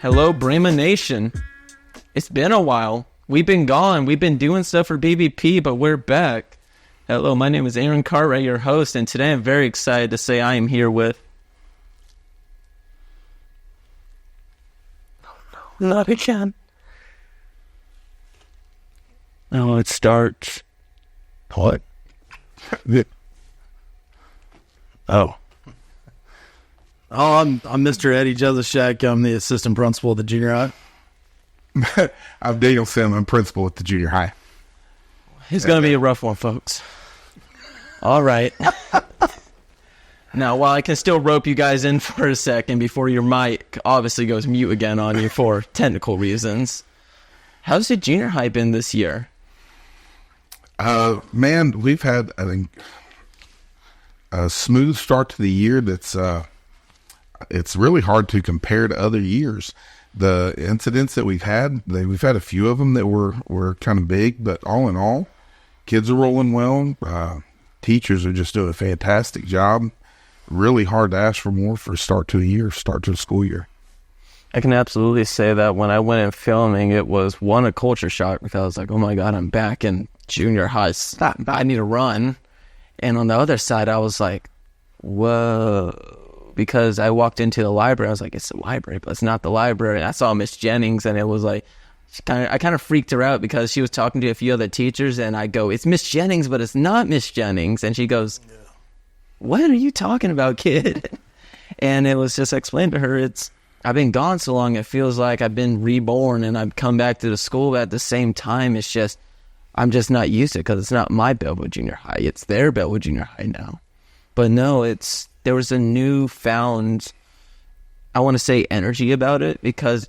Hello, Brahma Nation. It's been a while. We've been gone. We've been doing stuff for BVP, but we're back. Hello, my name is Aaron Cartwright, your host, and today I'm very excited to say I am here with... Not again. Oh, it starts. What? Oh, I'm Mr. Eddy Jezisek. I'm the assistant principal at the junior high. I'm Daniel Symm. I'm principal at the junior high. It's going to be a rough one, folks. All right. Now, while I can still rope you guys in for a second before your mic obviously goes mute again on you for technical reasons, how's the junior high been this year? Man, we've had, I think, a smooth start to the year that's, it's really hard to compare to other years. The incidents that we've had a few of them that were kind of big, but all in all, kids are rolling well. Teachers are just doing a fantastic job. Really hard to ask for more for start to a school year. I can absolutely say that when I went in filming, it was a culture shock because I was like, oh my God, I'm back in junior high. Stop, I need to run. And on the other side, I was like, whoa. Because I walked into the library, I was like, it's the library, but it's not the library. And I saw Miss Jennings, and it was like, I kind of freaked her out because she was talking to a few other teachers, and I go, it's Miss Jennings, but it's not Miss Jennings. And she goes, what are you talking about, kid? And it was just explained to her, I've been gone so long, it feels like I've been reborn, and I've come back to the school, but at the same time, it's just, I'm just not used to it because it's not my Bellville Junior High. It's their Bellville Junior High now. But no, there was a newfound, I want to say, energy about it, because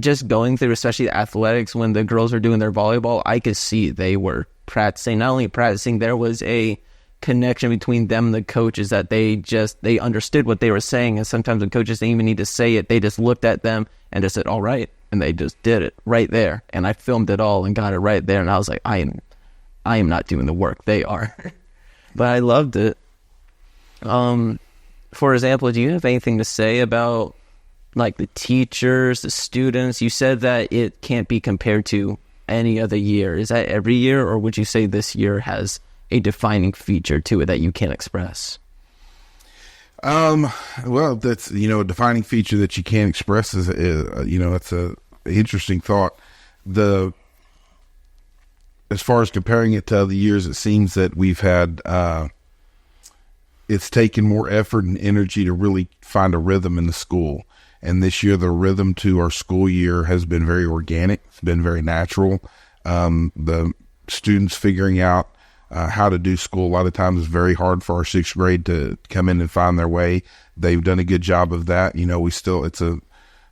just going through, especially the athletics, when the girls were doing their volleyball, I could see they were practicing. Not only practicing, there was a connection between them and the coaches that they understood what they were saying. And sometimes the coaches didn't even need to say it. They just looked at them and just said, all right. And they just did it right there. And I filmed it all and got it right there. And I was like, I am not doing the work. They are. But I loved it. For example, do you have anything to say about like the teachers, the students? You said that it can't be compared to any other year. Is that every year, or would you say this year has a defining feature to it that you can't express? Well, that's, a defining feature that you can't express is it's a interesting thought. As far as comparing it to other years, it seems that we've had, it's taken more effort and energy to really find a rhythm in the school. And this year, the rhythm to our school year has been very organic. It's been very natural. The students figuring out how to do school, a lot of times, is very hard for our sixth grade to come in and find their way. They've done a good job of that.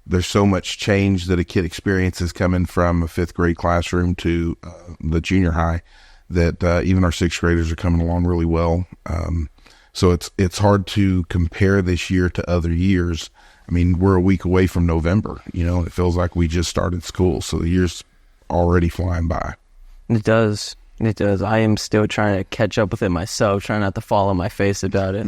There's so much change that a kid experiences coming from a fifth grade classroom to the junior high that even our sixth graders are coming along really well. So it's hard to compare this year to other years. I mean, we're a week away from November. It feels like we just started school, so the year's already flying by. It does. I am still trying to catch up with it myself, trying not to fall on my face about it.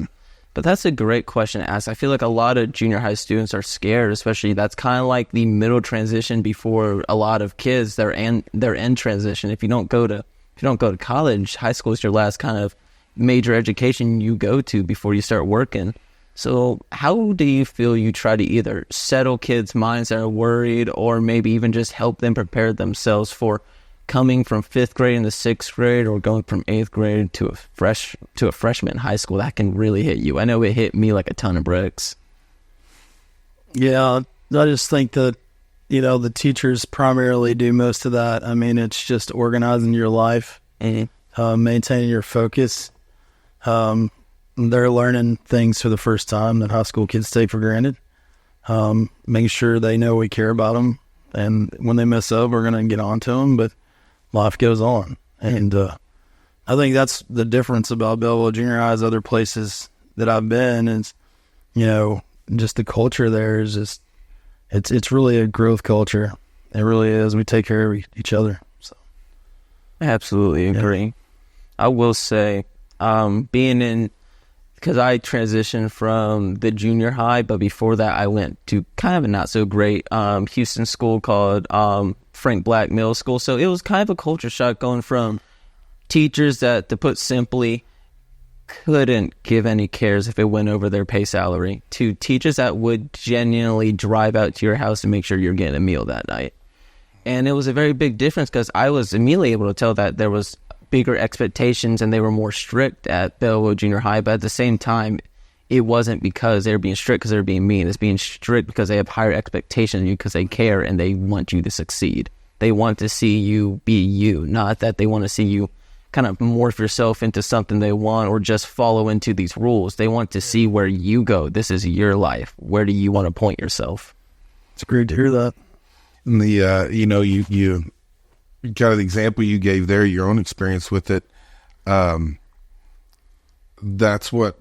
But that's a great question to ask. I feel like a lot of junior high students are scared, especially that's kind of like the middle transition before a lot of kids, their end transition. If you don't go to college, high school is your last kind of major education you go to before you start working. So how do you feel you try to either settle kids' minds that are worried, or maybe even just help them prepare themselves for coming from fifth grade into sixth grade, or going from eighth grade to a freshman in high school? That can really hit you. I know it hit me like a ton of bricks. Yeah, I just think that, the teachers primarily do most of that. I mean, it's just organizing your life, maintaining your focus. They're learning things for the first time that high school kids take for granted. Making sure they know we care about them, and when they mess up, we're going to get on to them, but life goes on. And I think that's the difference about Bellville Junior High as other places that I've been is, just the culture there is just, it's really a growth culture. It really is. We take care of each other. So, I absolutely agree. I will say, being in, because I transitioned from the junior high, but before that I went to kind of a not so great Houston school called Frank Black Middle School. So it was kind of a culture shock going from teachers that, to put simply, couldn't give any cares if it went over their pay salary, to teachers that would genuinely drive out to your house and make sure you're getting a meal that night. And it was a very big difference because I was immediately able to tell that there was bigger expectations and they were more strict at Bellville Junior High. But at the same time, it wasn't because they were being strict because they were being mean. It's being strict because they have higher expectations of you because they care and they want you to succeed. They want to see you be you, not that they want to see you kind of morph yourself into something they want or just follow into these rules. They want to see where you go. This is your life. Where do you want to point yourself? It's great to hear that. And the, you kind of the example you gave there, your own experience with it, that's what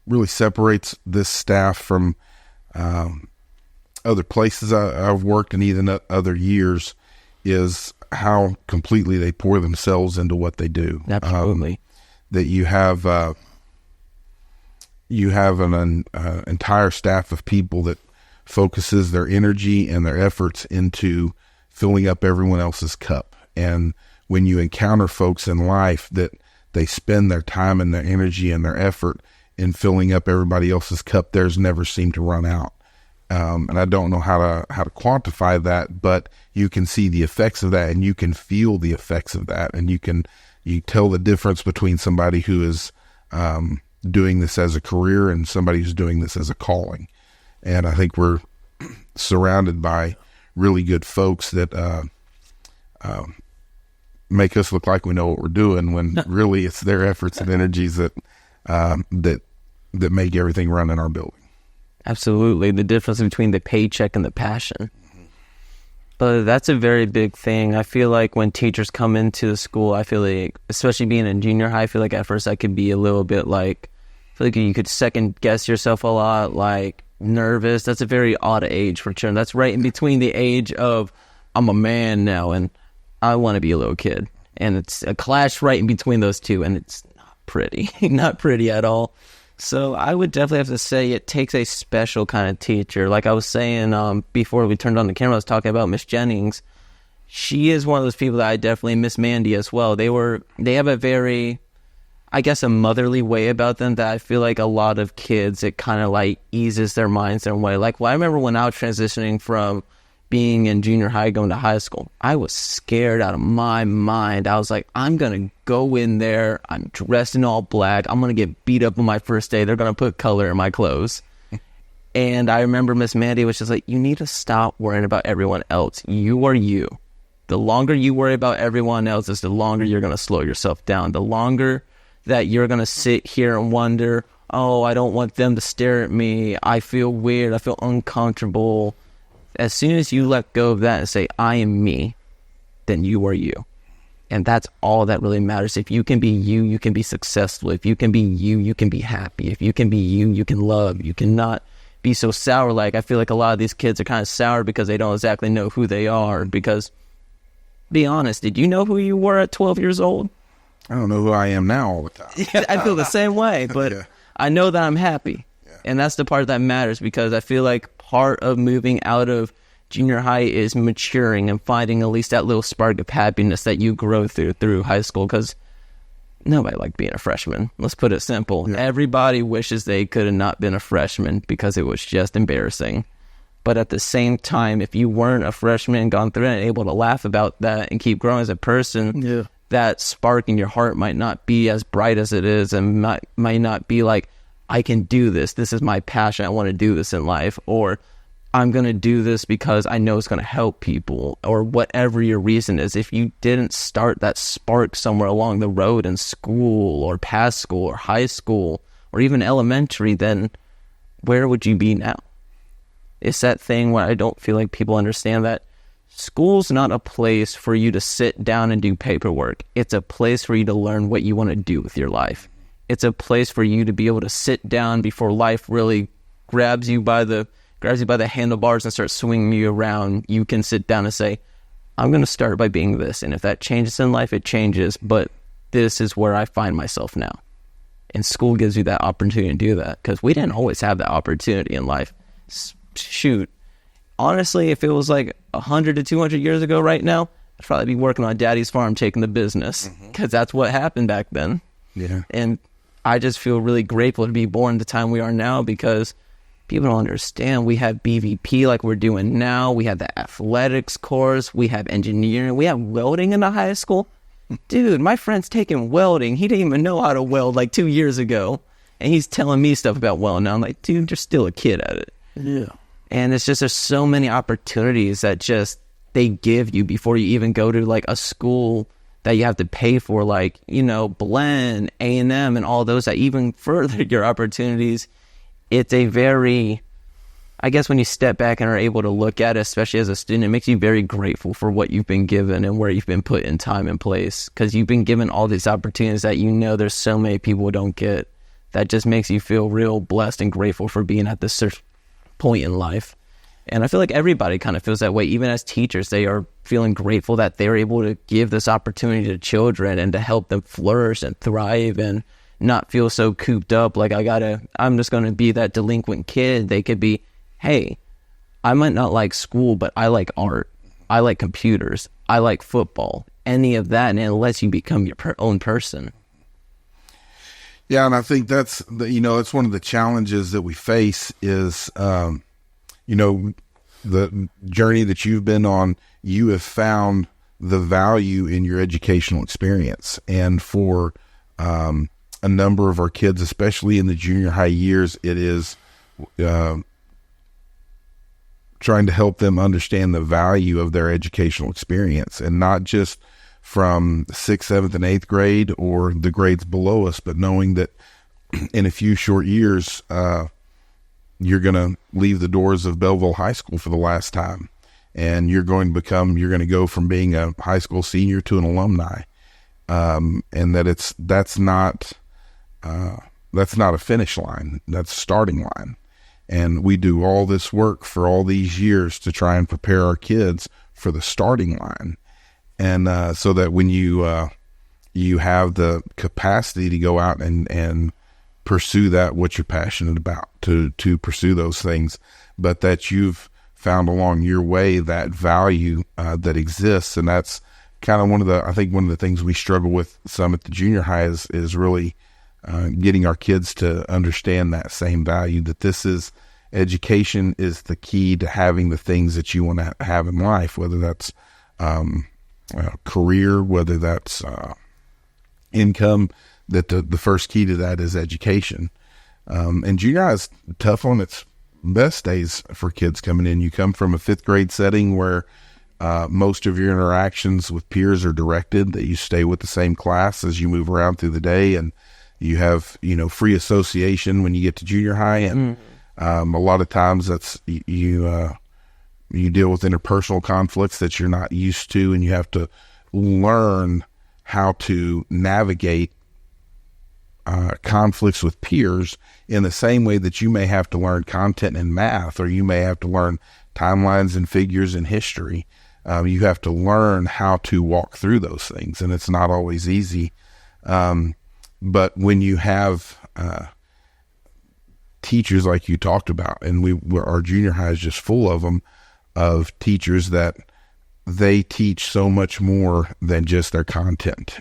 really separates this staff from other places I've worked and even other years, is how completely they pour themselves into what they do. Absolutely. That you have an entire staff of people that focuses their energy and their efforts into filling up everyone else's cup. And when you encounter folks in life that they spend their time and their energy and their effort in filling up everybody else's cup, theirs never seem to run out. And I don't know how to quantify that, but you can see the effects of that and you can feel the effects of that. And you tell the difference between somebody who is doing this as a career and somebody who's doing this as a calling. And I think we're surrounded by really good folks that make us look like we know what we're doing when really it's their efforts and energies that make everything run in our building. Absolutely. The difference between the paycheck and the passion. But that's a very big thing. I feel like when teachers come into the school, I feel like, especially being in junior high, I feel like at first I could be a little bit like, I feel like you could second guess yourself a lot, like nervous. That's a very odd age for children. That's right in between the age of I'm a man now and I want to be a little kid. And it's a clash right in between those two. And it's not pretty, not pretty at all. So I would definitely have to say it takes a special kind of teacher. Like I was saying before we turned on the camera, I was talking about Miss Jennings. She is one of those people that I definitely miss Mandy as well. They have a very, I guess, a motherly way about them that I feel like a lot of kids, it kind of like eases their minds their way. Like, well, I remember when I was transitioning from being in junior high going to high school, I was scared out of my mind. I was like, I'm going to go in there. I'm dressed in all black. I'm going to get beat up on my first day. They're going to put color in my clothes. And I remember Miss Mandy was just like, you need to stop worrying about everyone else. You are you. The longer you worry about everyone else is the longer you're going to slow yourself down. The longer that you're going to sit here and wonder, oh, I don't want them to stare at me. I feel weird. I feel uncomfortable. As soon as you let go of that and say, I am me, then you are you. And that's all that really matters. If you can be you, you can be successful. If you can be you, you can be happy. If you can be you, you can love. You cannot be so sour. Like, I feel like a lot of these kids are kind of sour because they don't exactly know who they are. Because, be honest, did you know who you were at 12 years old? I don't know who I am now all the time. I feel the same way, but Yeah. I know that I'm happy. Yeah. And that's the part that matters, because I feel like part of moving out of junior high is maturing and finding at least that little spark of happiness that you grow through high school, because nobody liked being a freshman. Let's put it simple. Yeah. Everybody wishes they could have not been a freshman because it was just embarrassing. But at the same time, if you weren't a freshman and gone through it and able to laugh about that and keep growing as a person, that spark in your heart might not be as bright as it is, and might not be like, I can do this. This is my passion. I want to do this in life. Or I'm going to do this because I know it's going to help people, or whatever your reason is. If you didn't start that spark somewhere along the road in school or past school or high school or even elementary, then where would you be now? It's that thing where I don't feel like people understand that school's not a place for you to sit down and do paperwork. It's a place for you to learn what you want to do with your life. It's a place for you to be able to sit down before life really grabs you by the handlebars and starts swinging you around. You can sit down and say, I'm going to start by being this. And if that changes in life, it changes. But this is where I find myself now. And school gives you that opportunity to do that, because we didn't always have that opportunity in life. Shoot, honestly, if it was like 100 to 200 years ago right now, I'd probably be working on daddy's farm taking the business, because that's what happened back then. Yeah. And I just feel really grateful to be born the time we are now, because people don't understand. We have BVP like we're doing now. We have the athletics course. We have engineering. We have welding in the high school. Dude, my friend's taking welding. He didn't even know how to weld like 2 years ago. And he's telling me stuff about welding. Now I'm like, dude, you're still a kid at it. Yeah. And it's just, there's so many opportunities that just they give you before you even go to like a school that you have to pay for, like, you know, Blend, A&M, and all those that even further your opportunities. It's a very, I guess when you step back and are able to look at it, especially as a student, it makes you very grateful for what you've been given and where you've been put in time and place, because you've been given all these opportunities that you know there's so many people don't get. That just makes you feel real blessed and grateful for being at this point in life. And I feel like everybody kind of feels that way. Even as teachers, they are feeling grateful that they're able to give this opportunity to children and to help them flourish and thrive and not feel so cooped up like I'm just going to be that delinquent kid. They could be, hey, I might not like school, but I like art. I like computers. I like football. Any of that, and it lets you become your own person. Yeah, and I think that's it's one of the challenges that we face is, the journey that you've been on. You have found the value in your educational experience, and for a number of our kids, especially in the junior high years, it is trying to help them understand the value of their educational experience, and not just from 6th, 7th, and 8th grade or the grades below us, but knowing that in a few short years, you're going to leave the doors of Bellville High School for the last time, and you're going to go from being a high school senior to an alumni, and that's not a finish line. That's a starting line. And we do all this work for all these years to try and prepare our kids for the starting line. And so that when you have the capacity to go out and pursue what you're passionate about, to pursue those things, but that you've found along your way that value that exists. And that's kind of one of the things we struggle with some at the junior high is really getting our kids to understand that same value, that education is the key to having the things that you want to have in life, whether that's career, whether that's income, that the first key to that is education. And junior high is tough on its best days for kids coming in. You come from a 5th grade setting where most of your interactions with peers are directed, that you stay with the same class as you move around through the day, and you have, free association when you get to junior high. And a lot of times that's you deal with interpersonal conflicts that you're not used to, and you have to learn how to navigate conflicts with peers in the same way that you may have to learn content in math, or you may have to learn timelines and figures in history. You have to learn how to walk through those things, and it's not always easy. But when you have teachers like you talked about, and our junior high is just full of them, of teachers that they teach so much more than just their content.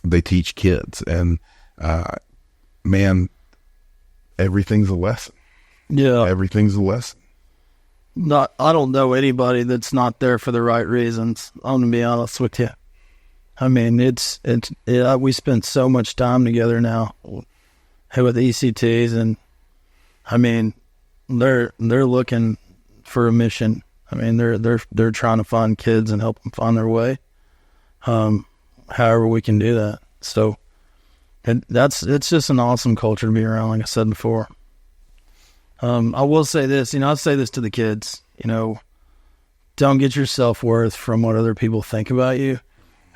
They teach kids, and man, everything's a lesson. Yeah, everything's a lesson. I don't know anybody that's not there for the right reasons. I'm gonna be honest with you. I mean, we spend so much time together now with ECTs, and I mean, they're looking for a mission. I mean, they're trying to find kids and help them find their way. However we can do that. So it's just an awesome culture to be around, like I said before. I will say this, I say this to the kids, don't get your self-worth from what other people think about you.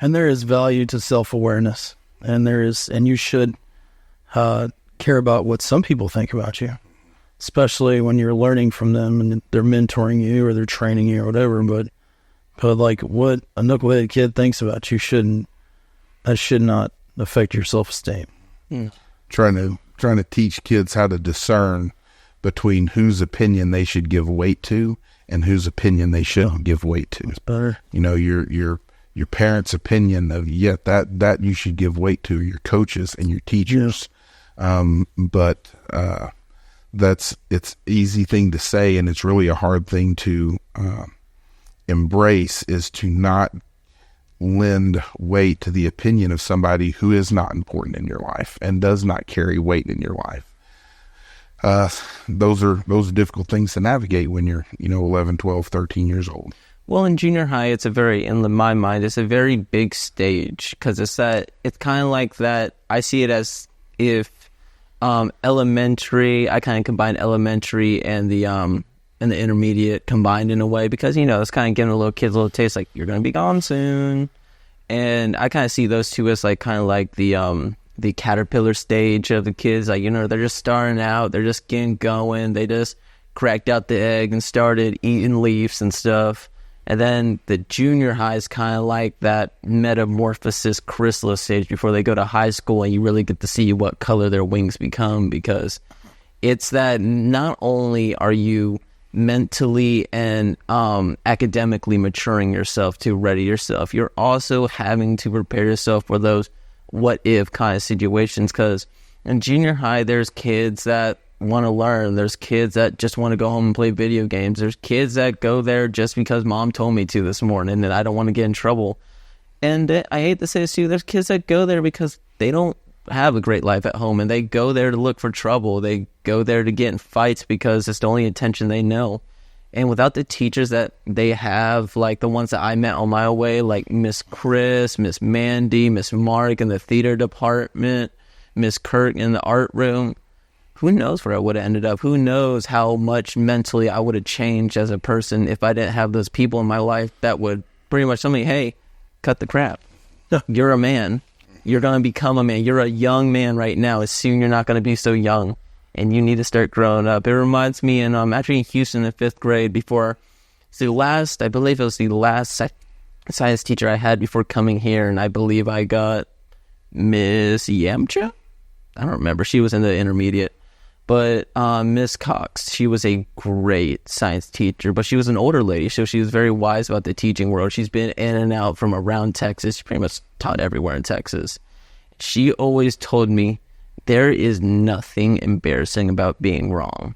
And there is value to self-awareness, and you should care about what some people think about you, especially when you're learning from them and they're mentoring you or they're training you or whatever. But like what a knucklehead kid thinks about you shouldn't that should not affect your self-esteem. Trying to teach kids how to discern between whose opinion they should give weight to and whose opinion they shouldn't give weight to. It's better. Your parents' opinion of that you should give weight to, your coaches and your teachers. But it's easy thing to say, and it's really a hard thing to embrace, is to not lend weight to the opinion of somebody who is not important in your life and does not carry weight in your life. Those are difficult things to navigate when you're 11, 12, 13 years old. Well, in junior high, in my mind, it's a very big stage, because it's kind of like that. I see it as if elementary, I kind of combine elementary and the intermediate combined in a way, because, it's kind of giving little kids a little taste, like, you're going to be gone soon. And I kind of see those two as kind of like the caterpillar stage of the kids. Like, they're just starting out, they're just getting going. They just cracked out the egg and started eating leaves and stuff. And then the junior high is kind of like that metamorphosis chrysalis stage before they go to high school, and you really get to see what color their wings become, because it's that not only are you mentally and academically maturing yourself to ready yourself, you're also having to prepare yourself for those what if kind of situations, because in junior high there's kids that want to learn, there's kids that just want to go home and play video games, there's kids that go there just because mom told me to this morning and I don't want to get in trouble. And I hate to say this too, there's kids that go there because they don't have a great life at home, and they go there to look for trouble, they go there to get in fights because it's the only attention they know. And without the teachers that they have, like the ones that I met on my way, like Miss Chris, Miss Mandy, Miss Mark in the theater department, Miss Kirk in the art room, who knows where I would have ended up? Who knows how much mentally I would have changed as a person if I didn't have those people in my life that would pretty much tell me, hey, cut the crap. You're a man. You're going to become a man. You're a young man right now. Soon you're not going to be so young, and you need to start growing up. It reminds me, and I'm actually in Houston in 5th grade before, I believe it was the last science teacher I had before coming here, and I believe I got Miss Yamcha? I don't remember. She was in the intermediate. But Miss Cox, she was a great science teacher, but she was an older lady, so she was very wise about the teaching world. She's been in and out from around Texas. She pretty much taught everywhere in Texas. She always told me, there is nothing embarrassing about being wrong.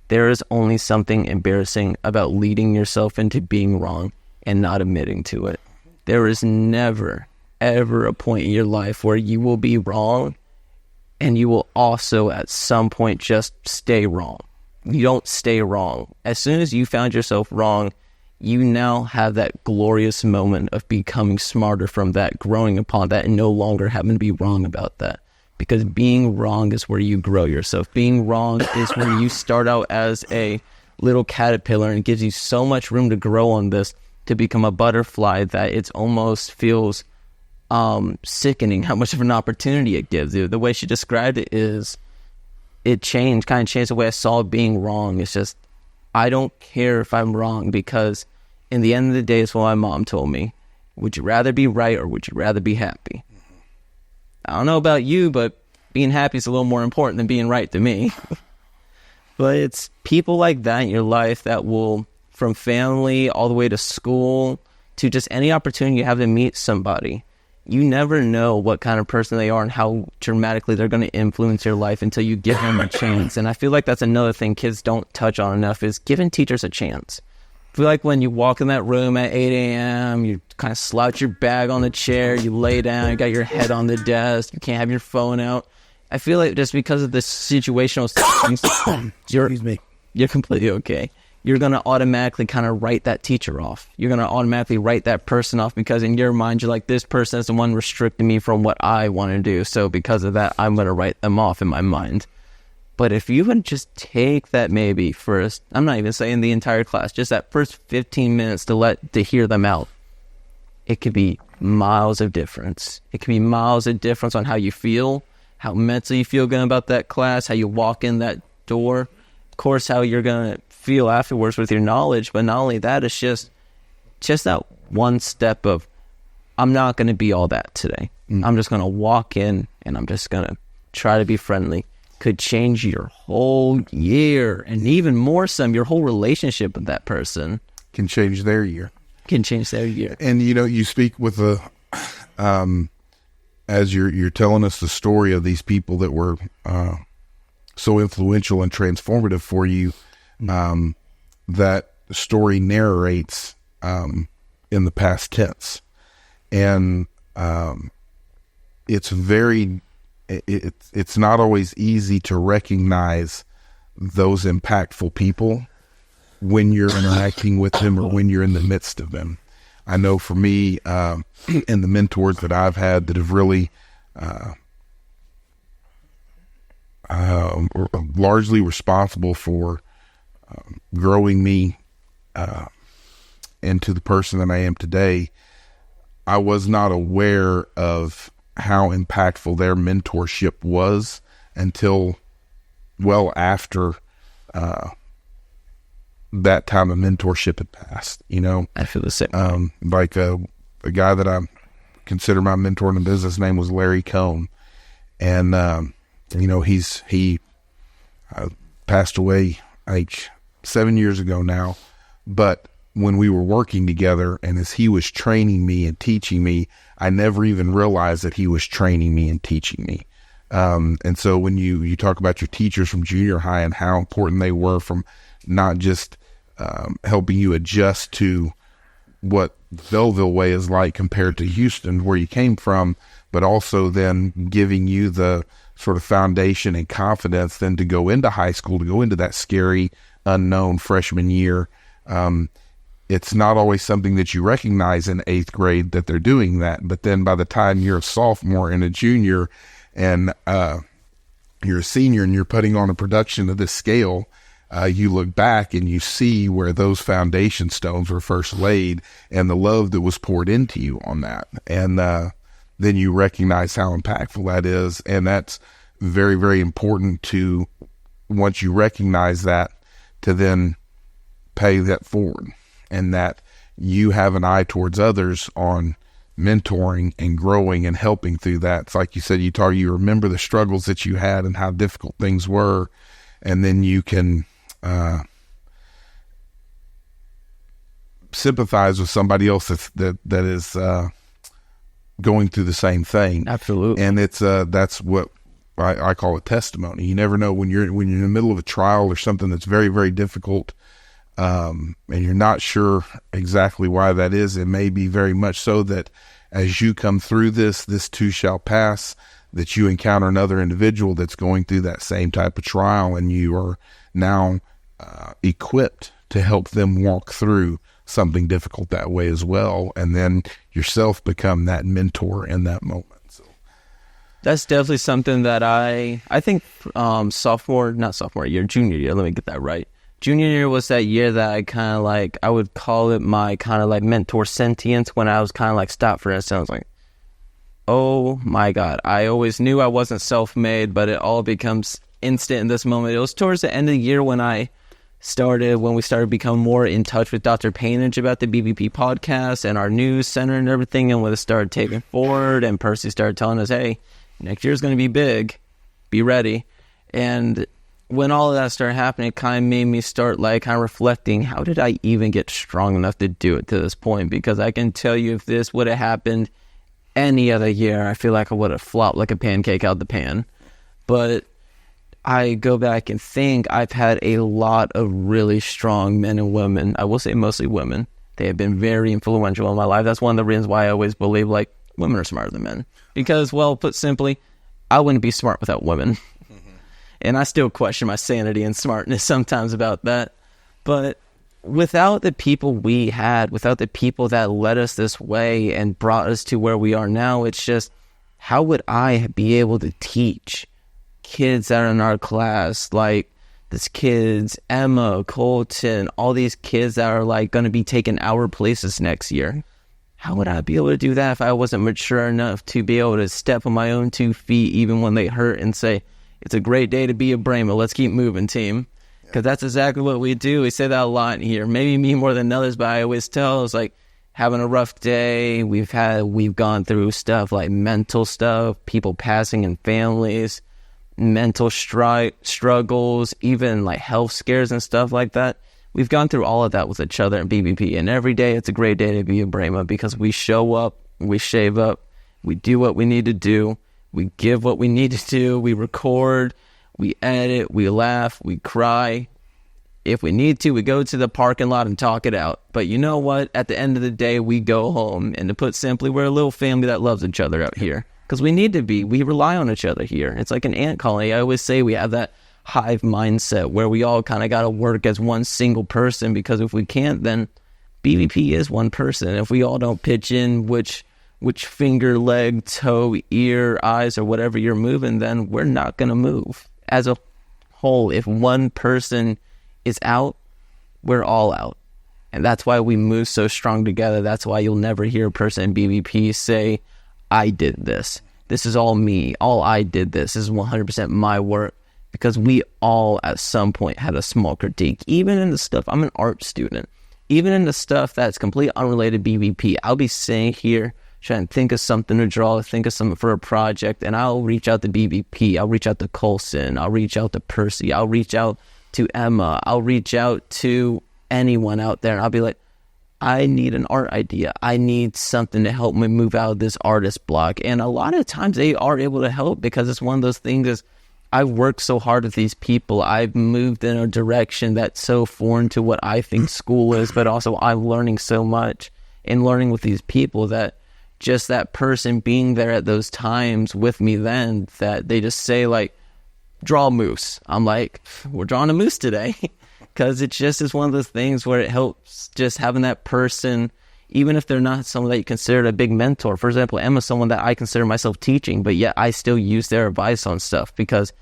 There is only something embarrassing about leading yourself into being wrong and not admitting to it. There is never, ever a point in your life where you will be wrong and you will also at some point just stay wrong. You don't stay wrong. As soon as you found yourself wrong, you now have that glorious moment of becoming smarter from that, growing upon that, and no longer having to be wrong about that. Because being wrong is where you grow yourself. Being wrong is where you start out as a little caterpillar, and it gives you so much room to grow on this to become a butterfly that it almost feels sickening how much of an opportunity it gives you. The way she described it is, it kind of changed the way I saw being wrong. It's just, I don't care if I'm wrong, because in the end of the day, it's what my mom told me. Would you rather be right or would you rather be happy? I don't know about you, but being happy is a little more important than being right to me. But it's people like that in your life that will, from family all the way to school to just any opportunity you have to meet somebody, you never know what kind of person they are and how dramatically they're going to influence your life until you give them a chance. And I feel like that's another thing kids don't touch on enough, is giving teachers a chance. I feel like when you walk in that room at 8 a.m., you kind of slouch your bag on the chair, you lay down, you got your head on the desk, you can't have your phone out. I feel like just because of the situational things, you're completely okay. You're going to automatically kind of write that teacher off. You're going to automatically write that person off, because in your mind, you're like, this person is the one restricting me from what I want to do. So because of that, I'm going to write them off in my mind. But if you would just take that maybe first, I'm not even saying the entire class, just that first 15 minutes to hear them out, it could be miles of difference. It could be miles of difference on how you feel, how mentally you feel good about that class, how you walk in that door, of course, how you're going to feel afterwards with your knowledge. But not only that, it's just that one step of, I'm not going to be all that today. I'm just going to walk in and I'm just going to try to be friendly, could change your whole year, and even more some, your whole relationship with that person. Can change their year. And, you speak with as you're telling us the story of these people that were so influential and transformative for you, that story narrates in the past tense. And it's not always easy to recognize those impactful people when you're interacting with them or when you're in the midst of them. I know for me, and the mentors that I've had that have really largely responsible for growing me into the person that I am today, I was not aware of how impactful their mentorship was until well after that time of mentorship had passed. I feel the same. Like a guy that I consider my mentor in the business name was Larry Cohn, and he passed away like 7 years ago now. But when we were working together, and as he was training me and teaching me, I never even realized that he was training me and teaching me. And so when you talk about your teachers from junior high and how important they were, from not just helping you adjust to what Bellville way is like compared to Houston, where you came from, but also then giving you the sort of foundation and confidence then to go into high school, to go into that scary, unknown freshman year. It's not always something that you recognize in 8th grade that they're doing that. But then by the time you're a sophomore and a junior and you're a senior and you're putting on a production of this scale, you look back and you see where those foundation stones were first laid and the love that was poured into you on that. And then you recognize how impactful that is. And that's very, very important to, once you recognize that, to then pay that forward, and that you have an eye towards others on mentoring and growing and helping through that. It's like you said, you remember the struggles that you had and how difficult things were, and then you can sympathize with somebody else that is going through the same thing. Absolutely. And it's that's what I call a testimony. You never know when you're in the middle of a trial or something that's very, very difficult, and you're not sure exactly why that is. It may be very much so that as you come through this too shall pass, that you encounter another individual that's going through that same type of trial, and you are now equipped to help them walk through something difficult that way as well, and then yourself become that mentor in that moment. So that's definitely something that I think junior year, let me get that right. Junior year was that year that I kind of like, I would call it my kind of like mentor sentience, when I was kind of like stopped for a second. I was like, oh my God, I always knew I wasn't self-made, but it all becomes instant in this moment. It was towards the end of the year when we started becoming more in touch with Dr. Painage about the BVP podcast and our news center and everything, and when it started taking forward, and Percy started telling us, hey, next year's going to be big, be ready. And when all of that started happening, it kind of made me start like kind of reflecting, how did I even get strong enough to do it to this point? Because I can tell you, if this would have happened any other year, I feel like I would have flopped like a pancake out the pan. But I go back and think I've had a lot of really strong men and women. I will say mostly women. They have been very influential in my life. That's one of the reasons why I always believe like women are smarter than men. Because, well, put simply, I wouldn't be smart without women. And I still question my sanity and smartness sometimes about that. But without the people we had, without the people that led us this way and brought us to where we are now, it's just, how would I be able to teach kids that are in our class, like this kids, Emma, Colton, all these kids that are like going to be taking our places next year? How would I be able to do that if I wasn't mature enough to be able to step on my own 2 feet, even when they hurt, and say, it's a great day to be a Brahma, let's keep moving, team? Because that's exactly what we do. We say that a lot here. Maybe me more than others, but I always tell, it's like, having a rough day. We've gone through stuff like mental stuff, people passing in families, mental struggles, even like health scares and stuff like that. We've gone through all of that with each other in BVP, and every day it's a great day to be a Brahma because we show up, we shave up, we do what we need to do, we give what we need to do, we record, we edit, we laugh, we cry. If we need to, we go to the parking lot and talk it out. But you know what? At the end of the day, we go home. And to put simply, we're a little family that loves each other out here. Because we need to be. We rely on each other here. It's like an ant colony. I always say we have that hive mindset where we all kind of got to work as one single person, because if we can't, then BVP is one person. If we all don't pitch in which finger, leg, toe, ear, eyes, or whatever you're moving, then we're not going to move. As a whole, if one person is out, we're all out. And that's why we move so strong together. That's why you'll never hear a person in BVP say, I did this. This is all me. All I did this. This is 100% my work. Because we all at some point had a small critique. Even in the stuff, I'm an art student. Even in the stuff that's completely unrelated to BVP, I'll be sitting here trying to think of something to draw, think of something for a project, and I'll reach out to BVP. I'll reach out to Colson. I'll reach out to Percy. I'll reach out to Emma. I'll reach out to anyone out there, and I'll be like, I need an art idea. I need something to help me move out of this artist block. And a lot of times they are able to help, because it's one of those things is I've worked so hard with these people. I've moved in a direction that's so foreign to what I think school is, but also I'm learning so much and learning with these people that just that person being there at those times with me then, that they just say like, draw a moose. I'm like, we're drawing a moose today. Because it just is one of those things where it helps just having that person, even if they're not someone that you consider a big mentor. For example, Emma's someone that I consider myself teaching, but yet I still use their advice on stuff because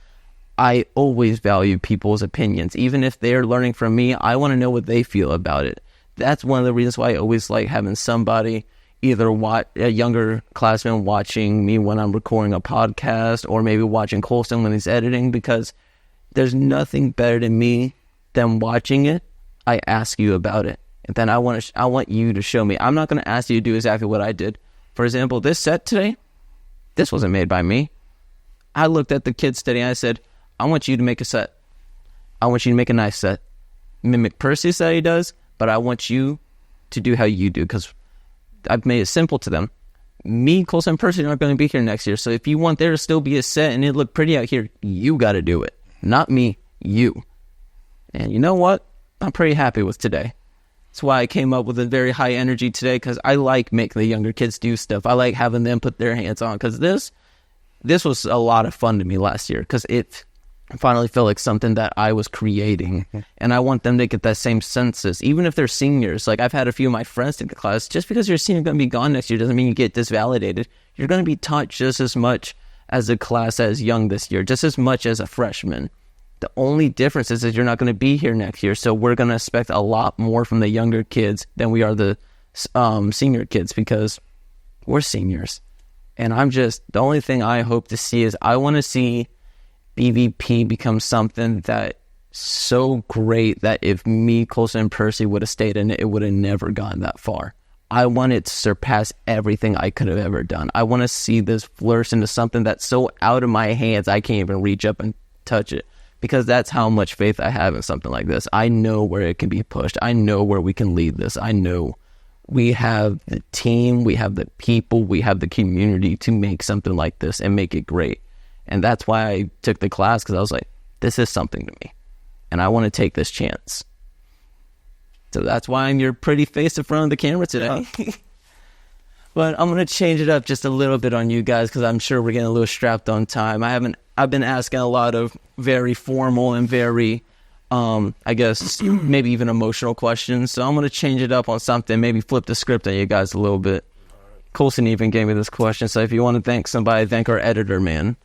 I always value people's opinions. Even if they're learning from me, I want to know what they feel about it. That's one of the reasons why I always like having somebody, either a younger classman watching me when I'm recording a podcast, or maybe watching Colson when he's editing, because there's nothing better than me than watching it. I ask you about it, and then I want you to show me. I'm not going to ask you to do exactly what I did. For example, this set today, this wasn't made by me. I looked at the kids today and I said, I want you to make a set. I want you to make a nice set. Mimic Percy's that he does, but I want you to do how you do, because I've made it simple to them. Me, Colson, and Percy aren't going to be here next year, so if you want there to still be a set and it look pretty out here, you got to do it. Not me, you. And you know what? I'm pretty happy with today. That's why I came up with a very high energy today, because I like making the younger kids do stuff. I like having them put their hands on, because this was a lot of fun to me last year, because it finally felt like something that I was creating. And I want them to get that same census, even if they're seniors. Like, I've had a few of my friends take the class. Just because you're a senior going to be gone next year doesn't mean you get disvalidated. You're going to be taught just as much as a class as young this year, just as much as a freshman. The only difference is that you're not going to be here next year, so we're going to expect a lot more from the younger kids than we are the senior kids, because we're seniors. And the only thing I hope to see is I want to see BVP become something that so great that if me, Colson, and Percy would have stayed in it, it would have never gone that far. I want it to surpass everything I could have ever done. I want to see this flourish into something that's so out of my hands I can't even reach up and touch it. Because that's how much faith I have in something like this. I know where it can be pushed. I know where we can lead this. I know we have the team, we have the people, we have the community to make something like this and make it great. And that's why I took the class, because I was like, this is something to me. And I want to take this chance. So that's why I'm your pretty face in front of the camera today. But I'm going to change it up just a little bit on you guys, because I'm sure we're getting a little strapped on time. I've been asking a lot of very formal and very, I guess, maybe even emotional questions. So I'm going to change it up on something, maybe flip the script on you guys a little bit. Colson even gave me this question. So if you want to thank somebody, thank our editor, man.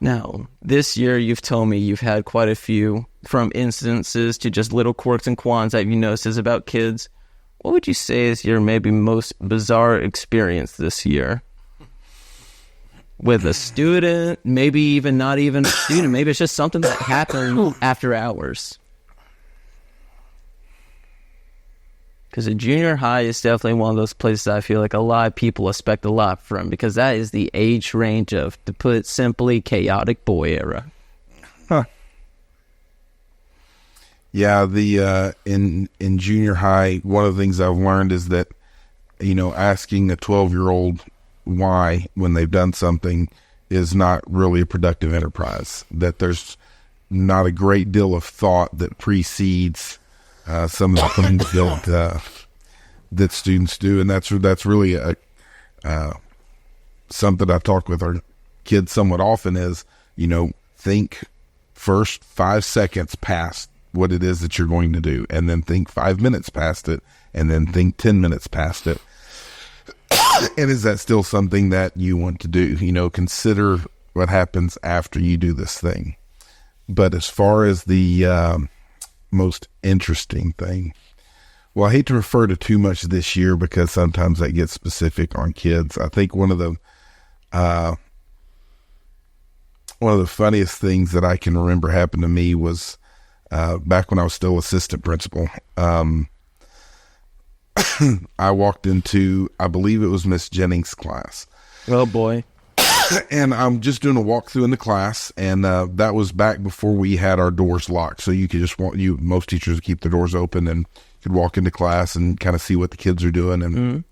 Now, this year you've told me you've had quite a few, from instances to just little quirks and qualms that you noticed about kids. What would you say is your maybe most bizarre experience this year? With a student, maybe even not even a student. Maybe it's just something that happened after hours. Because a junior high is definitely one of those places I feel like a lot of people expect a lot from, because that is the age range of, to put it simply, chaotic boy era. Huh. Yeah, in junior high, one of the things I've learned is that, asking a 12-year-old why when they've done something is not really a productive enterprise. That there's not a great deal of thought that precedes some of the things that students do, and that's really something I talk with our kids somewhat often is, think first 5 seconds past what it is that you're going to do, and then think 5 minutes past it, and then think 10 minutes past it. And is that still something that you want to do? Consider what happens after you do this thing. But as far as the most interesting thing, well, I hate to refer to too much this year because sometimes that gets specific on kids. I think one of the funniest things that I can remember happened to me was back when I was still assistant principal. I walked into, I believe it was Miss Jennings' class. Oh boy. And I'm just doing a walkthrough in the class, and that was back before we had our doors locked. So you could just most teachers keep the doors open and could walk into class and kind of see what the kids are doing. And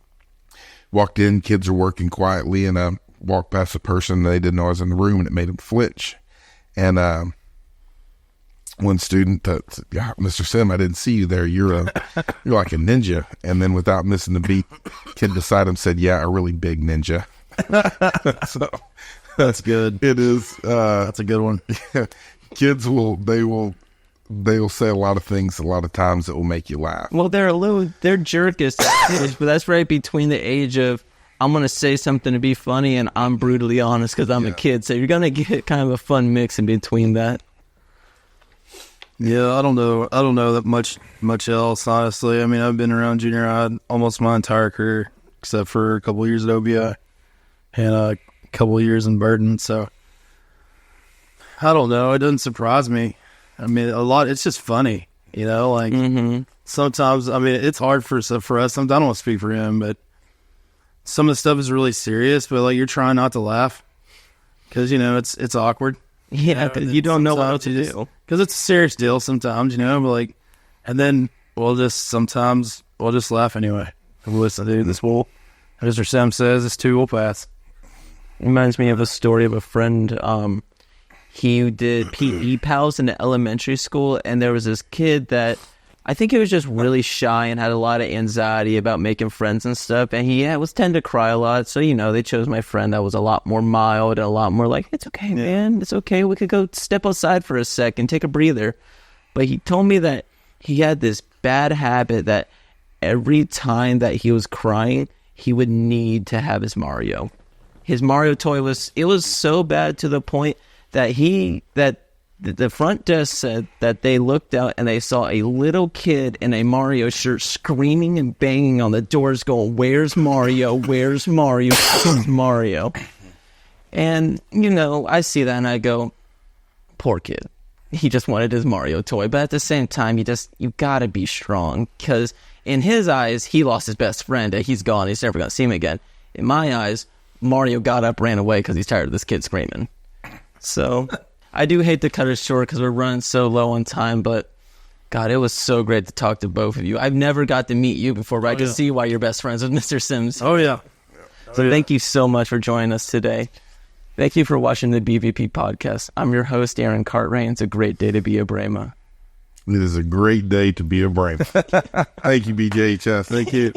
walked in, kids are working quietly, and I walked past a person, and they didn't know I was in the room, and it made them flinch. And one student said, "Yeah, Mr. Symm, I didn't see you there. You're like a ninja." And then without missing the beat, kid beside him said, "Yeah, a really big ninja." So That's good. it is. That's a good one. Kids they'll say a lot of things a lot of times that will make you laugh. Well, they're jerkish, but that's right between the age of, I'm going to say something to be funny, and I'm brutally honest because I'm a kid. So you're going to get kind of a fun mix in between that. Yeah, I don't know that much else, honestly. I mean, I've been around junior high almost my entire career, except for a couple of years at OBI and a couple of years in Burton. So I don't know. It doesn't surprise me. I mean, a lot. It's just funny, Like sometimes, I mean, it's hard for us. Sometimes I don't want to speak for him, but some of the stuff is really serious. But like, you're trying not to laugh because it's awkward. Yeah, because you don't know what else to do. Because it's a serious deal sometimes, but like, and then we'll just laugh anyway. We'll listen to this will, as Mr. Symm says, this too will pass. Reminds me of a story of a friend. He did PE pals in the elementary school, and there was this kid that I think he was just really shy and had a lot of anxiety about making friends and stuff, and he was tend to cry a lot. So they chose my friend that was a lot more mild and a lot more like, "It's okay, man, it's okay. We could go step outside for a second, take a breather." But he told me that he had this bad habit that every time that he was crying, he would need to have his Mario. His Mario toy was so bad to the point that the front desk said that they looked out and they saw a little kid in a Mario shirt screaming and banging on the doors going, "Where's Mario? Where's Mario? Where's Mario?" And, I see that and I go, poor kid. He just wanted his Mario toy. But at the same time, you gotta be strong, because in his eyes, he lost his best friend and he's gone. He's never gonna see him again. In my eyes, Mario got up, ran away because he's tired of this kid screaming. So I do hate to cut it short because we're running so low on time, but God, it was so great to talk to both of you. I've never got to meet you before, but I can see why you're best friends with Mr. Symm. Oh, yeah. So thank you so much for joining us today. Thank you for watching the BVP Podcast. I'm your host, Aaron Cartwright. It's a great day to be a Brahma. It is a great day to be a Brahma. Thank you, BJHS. Thank you.